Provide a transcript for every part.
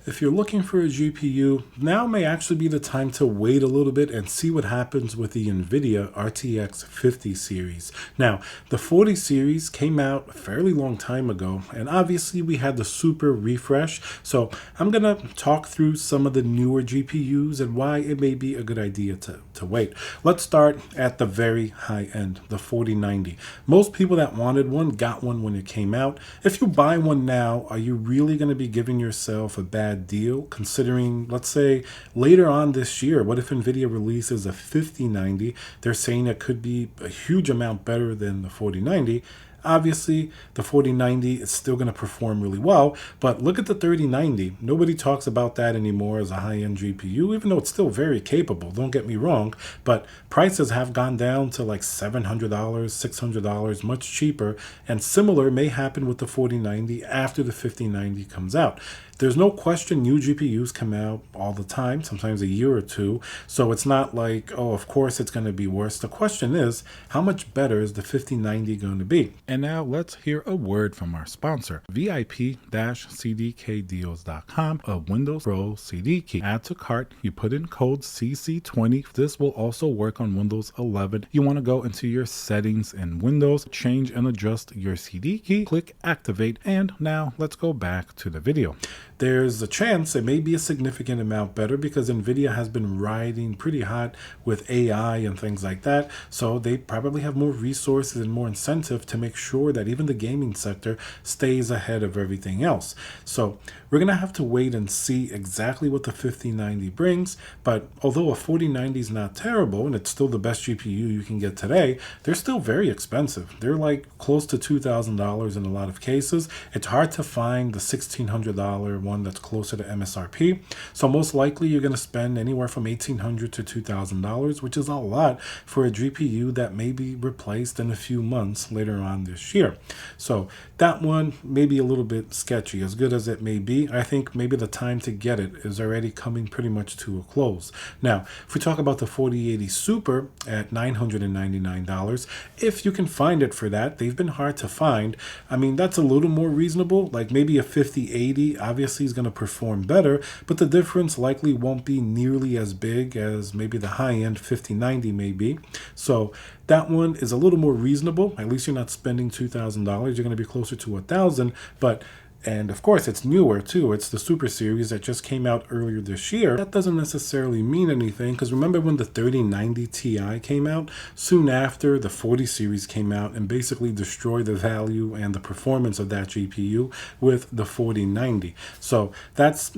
If you're looking for a GPU, now may actually be the time to wait a little bit and see what happens with the Nvidia RTX 50 series. Now, the 40 series came out a fairly long time ago, and obviously we had the super refresh, so I'm going to talk through some of the newer GPUs and why it may be a good idea to wait. Let's start at the very high end, the 4090. Most people that wanted one got one when it came out. If you buy one now, are you really going to be giving yourself a bad deal considering, let's say, later on this year, what if Nvidia releases a 5090? They're saying it could be a huge amount better than the 4090. Obviously, the 4090 is still going to perform really well, but look at the 3090. Nobody talks about that anymore as a high-end GPU, even though it's still very capable, don't get me wrong, but prices have gone down to like $700, $600, much cheaper, and similar may happen with the 4090 after the 5090 comes out. There's no question new GPUs come out all the time, sometimes a year or two. So it's not like, oh, of course it's going to be worse. The question is, how much better is the 5090 going to be? And now let's hear a word from our sponsor, VIP-CDKdeals.com, a Windows Pro CD key. Add to cart, you put in code CC20. This will also work on Windows 11. You want to go into your settings in Windows, change and adjust your CD key, click activate, and now let's go back to the video. There's a chance it may be a significant amount better because Nvidia has been riding pretty hot with AI and things like that. So they probably have more resources and more incentive to make sure that even the gaming sector stays ahead of everything else. So we're going to have to wait and see exactly what the 5090 brings. But although a 4090 is not terrible and it's still the best GPU you can get today, they're still very expensive. They're like close to $2,000 in a lot of cases. It's hard to find the $1,600 one that's closer to MSRP. So most likely you're going to spend anywhere from $1,800 to $2,000, which is a lot for a GPU that may be replaced in a few months later on this year. So that one may be a little bit sketchy. As good as it may be, I think maybe the time to get it is already coming pretty much to a close. Now, if we talk about the 4080 Super at $999, if you can find it for that, they've been hard to find. I mean, that's a little more reasonable, like maybe a 5080 obviously is going to perform better, but the difference likely won't be nearly as big as maybe the high-end 5090 may be. So that one is a little more reasonable. At least you're not spending $2,000. You're going to be closer to $1,000, but and of course, it's newer too. It's the Super Series that just came out earlier this year. That doesn't necessarily mean anything because remember when the 3090 Ti came out? Soon after, the 40 series came out and basically destroyed the value and the performance of that GPU with the 4090. So that's,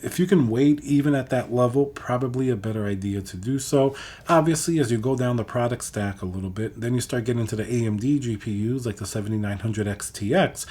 if you can wait even at that level, probably a better idea to do so. Obviously, as you go down the product stack a little bit, then you start getting into the AMD GPUs like the 7900 XTX.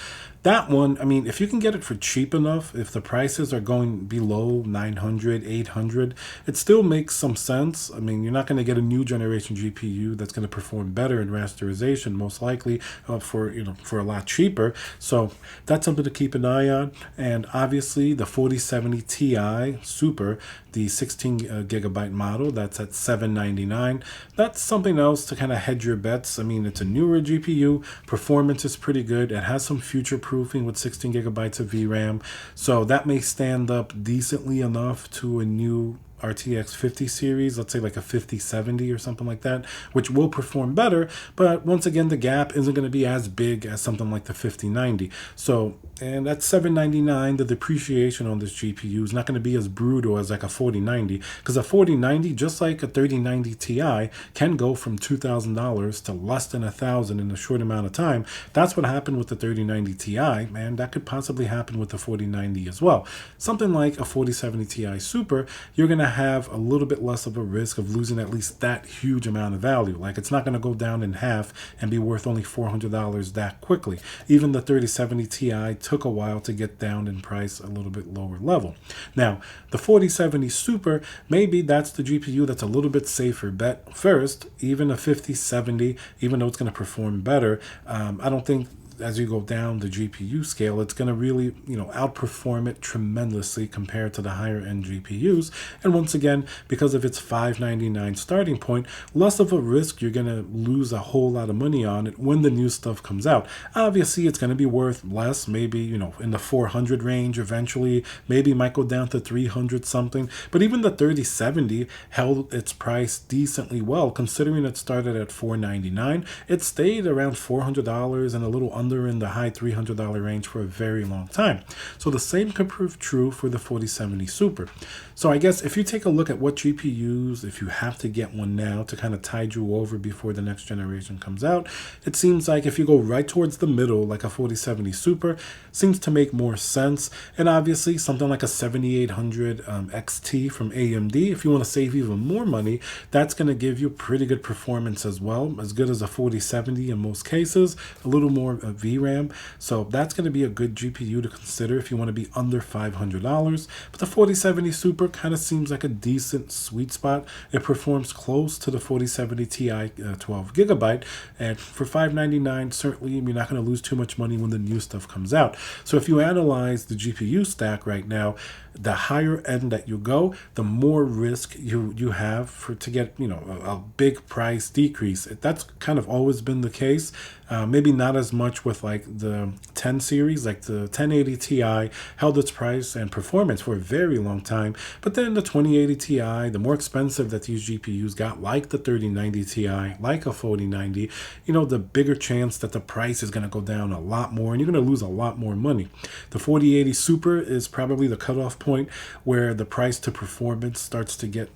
That one, I mean, if you can get it for cheap enough, if the prices are going below 900, 800, it still makes some sense. I mean, you're not going to get a new generation GPU that's going to perform better in rasterization, most likely for a lot cheaper. So that's something to keep an eye on. And obviously, the 4070 Ti Super, the 16 gigabyte model, that's at $799. That's something else to kind of hedge your bets. I mean, it's a newer GPU. Performance is pretty good. It has some future proofing with 16 gigabytes of VRAM. So that may stand up decently enough to a new RTX 50 series, let's say like a 5070 or something like that, which will perform better. But once again, the gap isn't going to be as big as something like the 5090. So, and at $799, the depreciation on this GPU is not going to be as brutal as like a 4090, because a 4090, just like a 3090 Ti, can go from $2,000 to less than $1,000 in a short amount of time. That's what happened with the 3090 Ti, and that could possibly happen with the 4090 as well. Something like a 4070 Ti Super, you're going to have a little bit less of a risk of losing at least that huge amount of value. Like it's not going to go down in half and be worth only $400 that quickly. Even the 3070 Ti took a while to get down in price a little bit lower level. Now, the 4070 Super, maybe that's the GPU that's a little bit safer bet. First, even a 5070, even though it's going to perform better, I don't think as you go down the GPU scale, it's going to really, outperform it tremendously compared to the higher end GPUs. And once again, because of its $599 starting point, less of a risk you're going to lose a whole lot of money on it when the new stuff comes out. Obviously, it's going to be worth less, maybe, in the 400 range eventually, maybe might go down to 300 something. But even the 3070 held its price decently well, considering it started at $499. It stayed around $400 and a little under in the high $300 range for a very long time. So the same could prove true for the 4070 Super. So I guess if you take a look at what GPUs, if you have to get one now to kind of tide you over before the next generation comes out, it seems like if you go right towards the middle, like a 4070 Super, seems to make more sense. And obviously something like a 7800 XT from AMD, if you want to save even more money, that's going to give you pretty good performance as well, as good as a 4070 in most cases, a little more VRAM. So that's going to be a good GPU to consider if you want to be under $500. But the 4070 Super kind of seems like a decent sweet spot. It performs close to the 4070 Ti 12GB, and for $599, certainly you're not going to lose too much money when the new stuff comes out. So if you analyze the GPU stack right now, the higher end that you go, the more risk you have to get a big price decrease. That's kind of always been the case. Maybe not as much with like the 10 series, like the 1080 Ti held its price and performance for a very long time. But then the 2080 Ti, the more expensive that these GPUs got, like the 3090 Ti, like a 4090, the bigger chance that the price is going to go down a lot more and you're going to lose a lot more money. The 4080 Super is probably the cutoff point where the price to performance starts to get,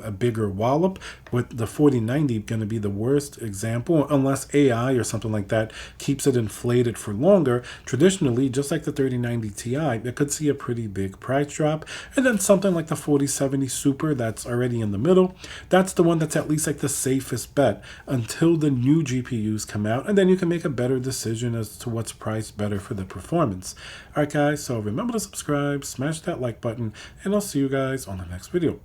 a bigger wallop, with the 4090 going to be the worst example, unless AI or something like that keeps it inflated for longer. Traditionally, just like the 3090 Ti, it could see a pretty big price drop. And then something like the 4070 Super that's already in the middle, that's the one that's at least like the safest bet until the new GPUs come out, and then you can make a better decision as to what's priced better for the performance. Alright guys, so remember to subscribe, smash that like button, and I'll see you guys on the next video.